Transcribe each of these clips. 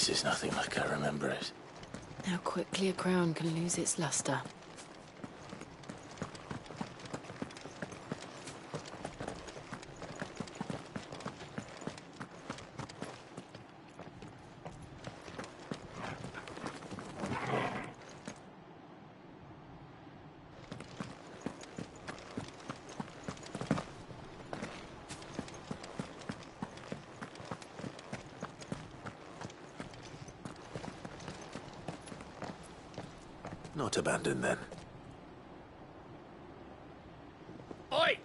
This is nothing like I remember it. How quickly a crown can lose its luster. Not abandoned, then. Oi!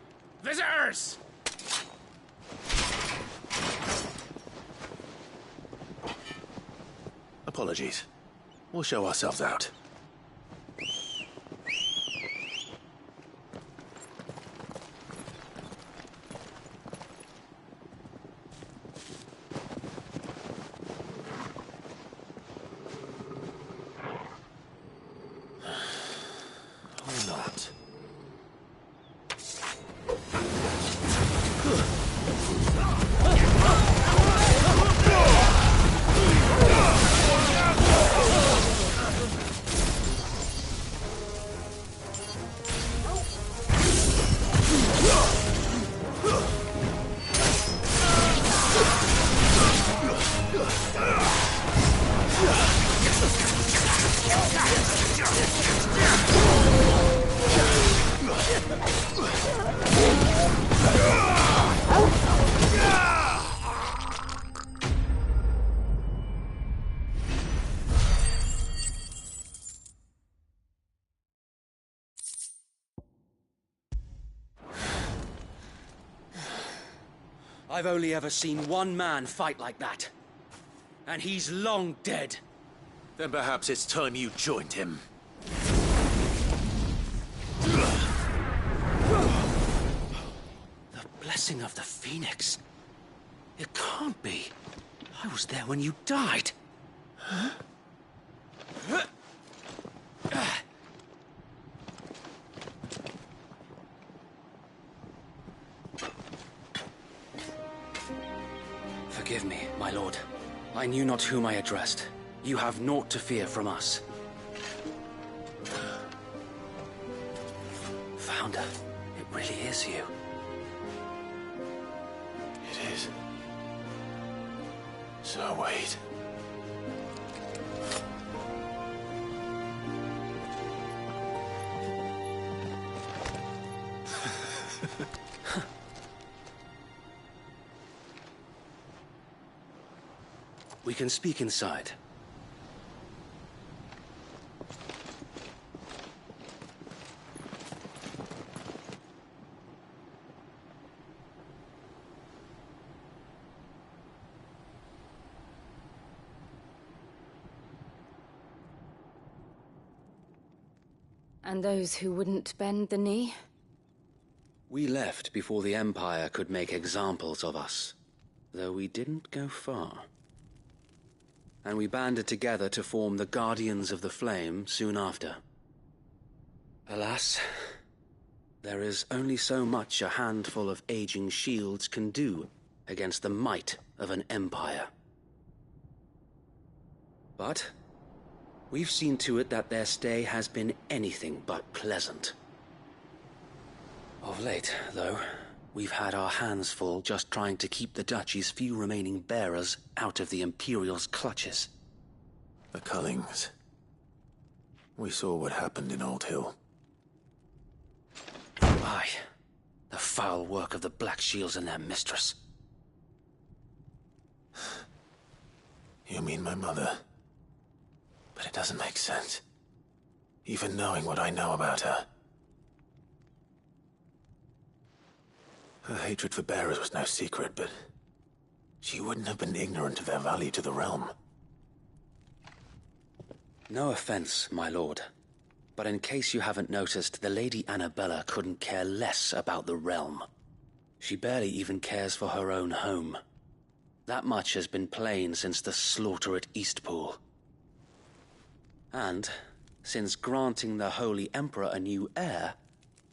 Visitors! Apologies. We'll show ourselves out. Or not. I've only ever seen one man fight like that. And he's long dead. Then perhaps it's time you joined him. The blessing of the Phoenix. It can't be. I was there when you died. Huh? Forgive me, my lord. I knew not whom I addressed. You have naught to fear from us. Founder, it really is you. It is. So wait. We can speak inside. And those who wouldn't bend the knee? We left before the Empire could make examples of us, though we didn't go far. And we banded together to form the Guardians of the Flame soon after. Alas, there is only so much a handful of aging shields can do against the might of an empire. But we've seen to it that their stay has been anything but pleasant. Of late, though, we've had our hands full just trying to keep the Duchy's few remaining bearers out of the Imperial's clutches. The Cullings. We saw what happened in Old Hill. Aye. The foul work of the Black Shields and their mistress. You mean my mother? But it doesn't make sense. Even knowing what I know about her. Her hatred for bearers was no secret, but she wouldn't have been ignorant of their value to the realm. No offense, my lord. But in case you haven't noticed, the Lady Annabella couldn't care less about the realm. She barely even cares for her own home. That much has been plain since the slaughter at Eastpool. And, since granting the Holy Emperor a new heir,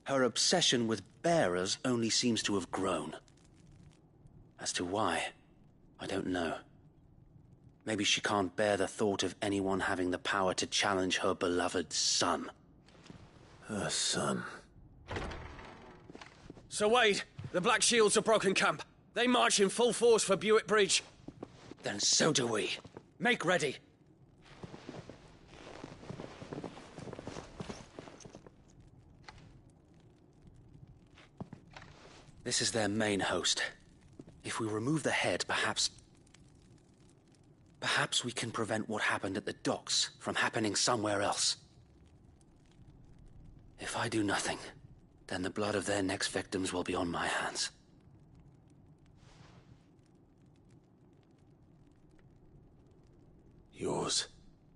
her obsession with bearers only seems to have grown. As to why, I don't know. Maybe she can't bear the thought of anyone having the power to challenge her beloved son. Her son. Sir Wade, the Black Shields have broken camp. They march in full force for Buick Bridge. Then so do we. Make ready. This is their main host. If we remove the head, perhaps we can prevent what happened at the docks from happening somewhere else. If I do nothing, then the blood of their next victims will be on my hands. Yours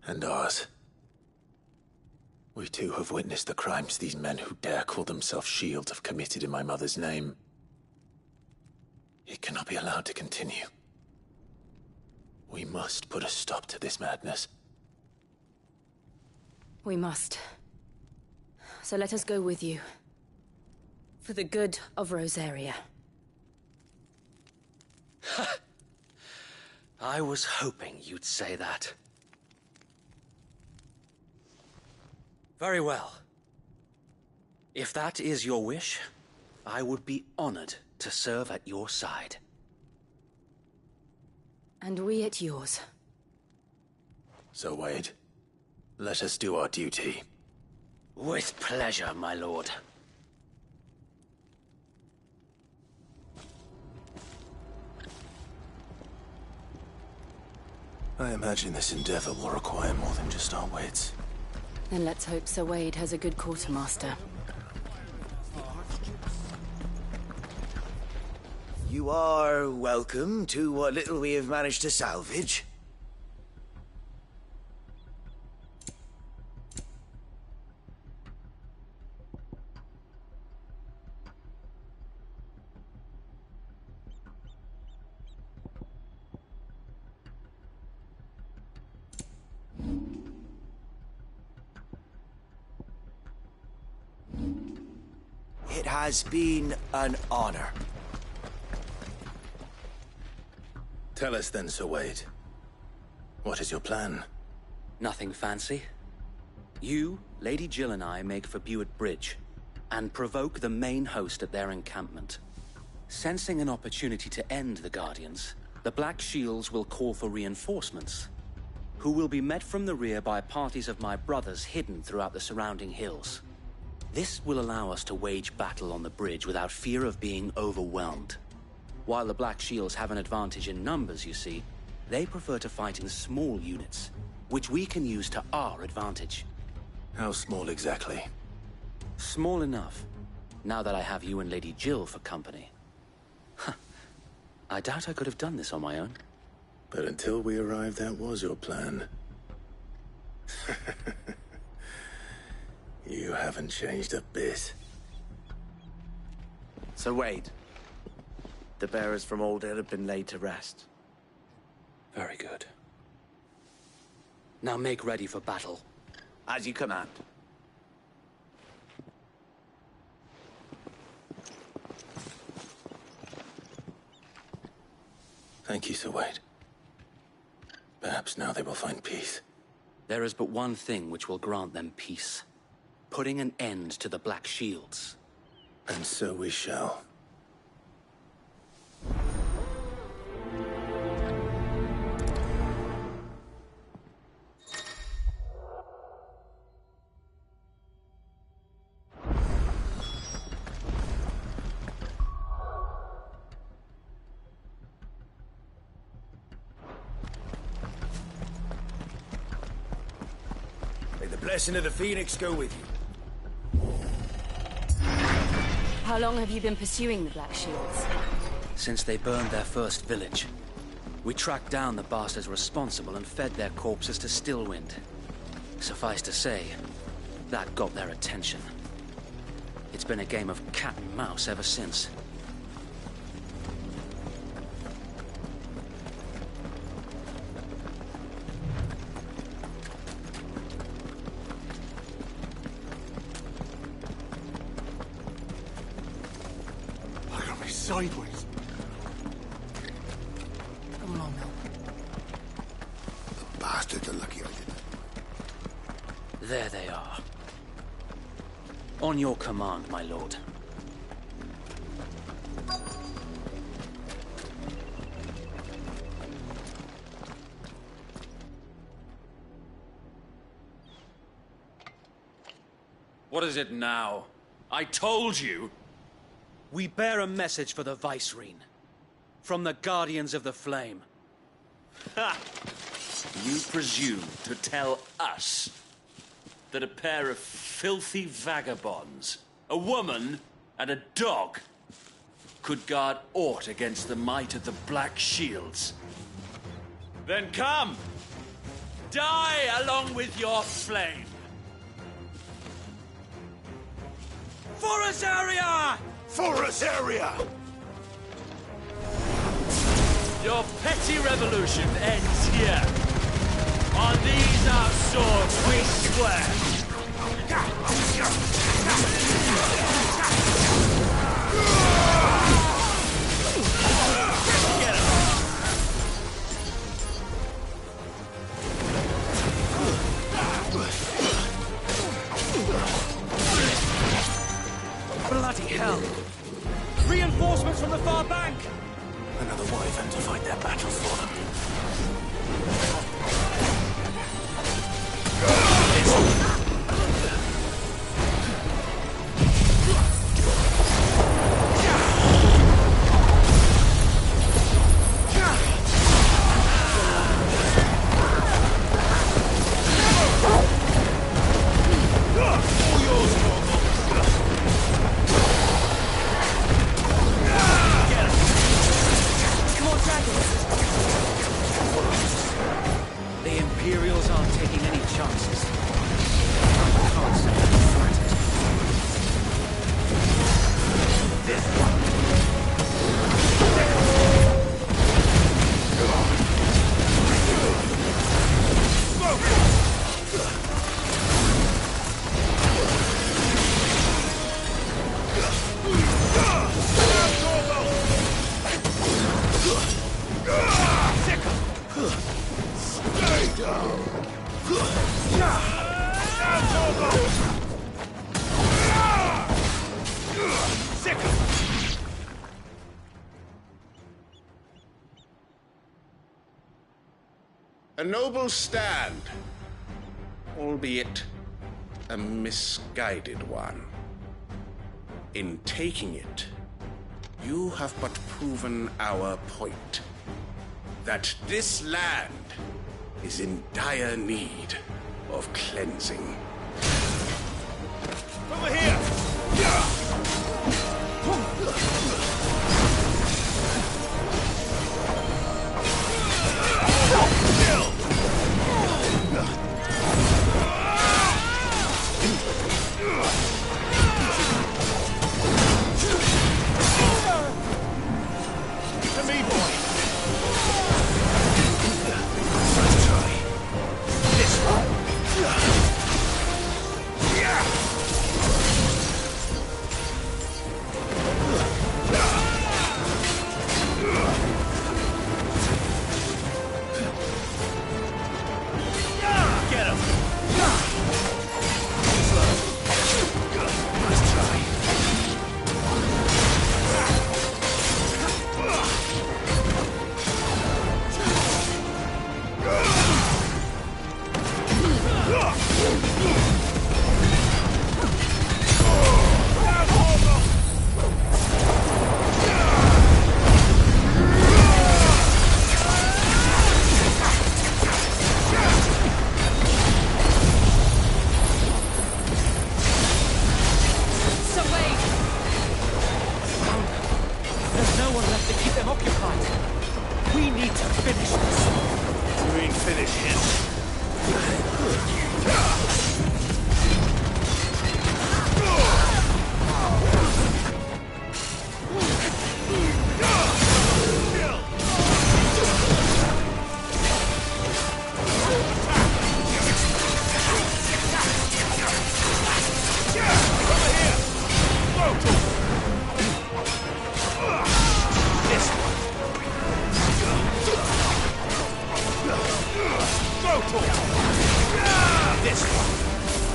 and ours. We too have witnessed the crimes these men who dare call themselves Shield have committed in my mother's name. It cannot be allowed to continue. We must put a stop to this madness. We must. So let us go with you. For the good of Rosaria. I was hoping you'd say that. Very well. If that is your wish, I would be honored to serve at your side. And we at yours. So, Wade, let us do our duty. With pleasure, my lord. I imagine this endeavor will require more than just our wits. Then let's hope Sir Wade has a good quartermaster. You are welcome to what little we have managed to salvage. It has been an honor. Tell us then, Sir Wade. What is your plan? Nothing fancy. You, Lady Jill and I make for Buick Bridge, and provoke the main host at their encampment. Sensing an opportunity to end the Guardians, the Black Shields will call for reinforcements, who will be met from the rear by parties of my brothers hidden throughout the surrounding hills. This will allow us to wage battle on the bridge without fear of being overwhelmed. While the Black Shields have an advantage in numbers, you see, they prefer to fight in small units, which we can use to our advantage. How small exactly? Small enough, now that I have you and Lady Jill for company. I doubt I could have done this on my own. But until we arrived, that was your plan. You haven't changed a bit. Sir Wade, the bearers from Oldale have been laid to rest. Very good. Now make ready for battle. As you command. Thank you, Sir Wade. Perhaps now they will find peace. There is but one thing which will grant them peace. Putting an end to the Black Shields. And so we shall. May the blessing of the Phoenix go with you. How long have you been pursuing the Black Shields? Since they burned their first village. We tracked down the bastards responsible and fed their corpses to Stillwind. Suffice to say, that got their attention. It's been a game of cat and mouse ever since. Sideways. Come along, Mel. There they are. On your command, my lord. What is it now? I told you! We bear a message for the Vicereine. From the Guardians of the Flame. Ha! You presume to tell us that a pair of filthy vagabonds, a woman and a dog, could guard aught against the might of the Black Shields? Then come! Die along with your flame! For Azaria! For Azaria! Your petty revolution ends here. On these our swords we swear. Bloody hell! Reinforcements from the far bank! Another wyvern to fight their battle for them. The Imperials aren't taking any chances. I can't say I'm flattered. A noble stand, albeit a misguided one. In taking it, you have but proven our point. That this land is in dire need of cleansing. Over here! To me, boy! Let's try. This one! Get him! Let's try. There's no one left to keep them occupied. We need to finish this. You ain't finished yet. This one.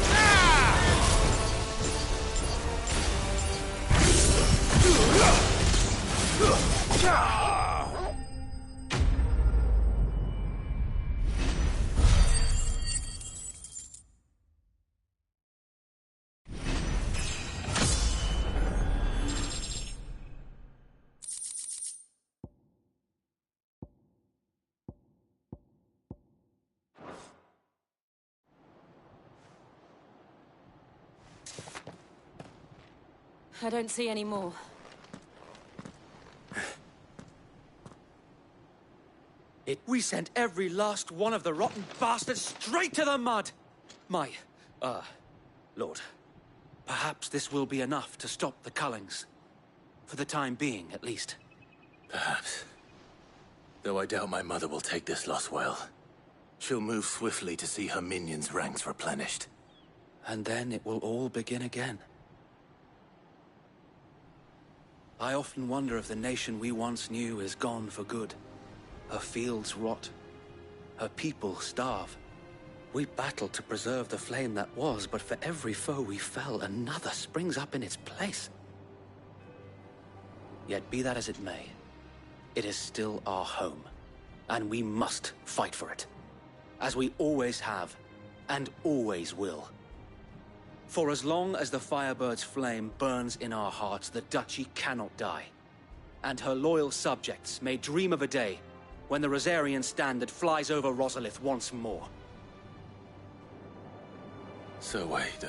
I don't see any more. We sent every last one of the rotten bastards straight to the mud! Lord, perhaps this will be enough to stop the Cullings. For the time being, at least. Perhaps. Though I doubt my mother will take this loss well. She'll move swiftly to see her minions' ranks replenished. And then it will all begin again. I often wonder if the nation we once knew is gone for good. Her fields rot. Her people starve. We battled to preserve the flame that was, but for every foe we fell, another springs up in its place. Yet be that as it may, it is still our home, and we must fight for it. As we always have, and always will. For as long as the Firebird's flame burns in our hearts, the Duchy cannot die. And her loyal subjects may dream of a day when the Rosarian standard flies over Rosalith once more. So wait,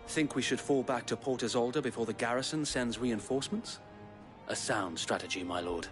Think we should fall back to Port Isolde before the garrison sends reinforcements? A sound strategy, my lord.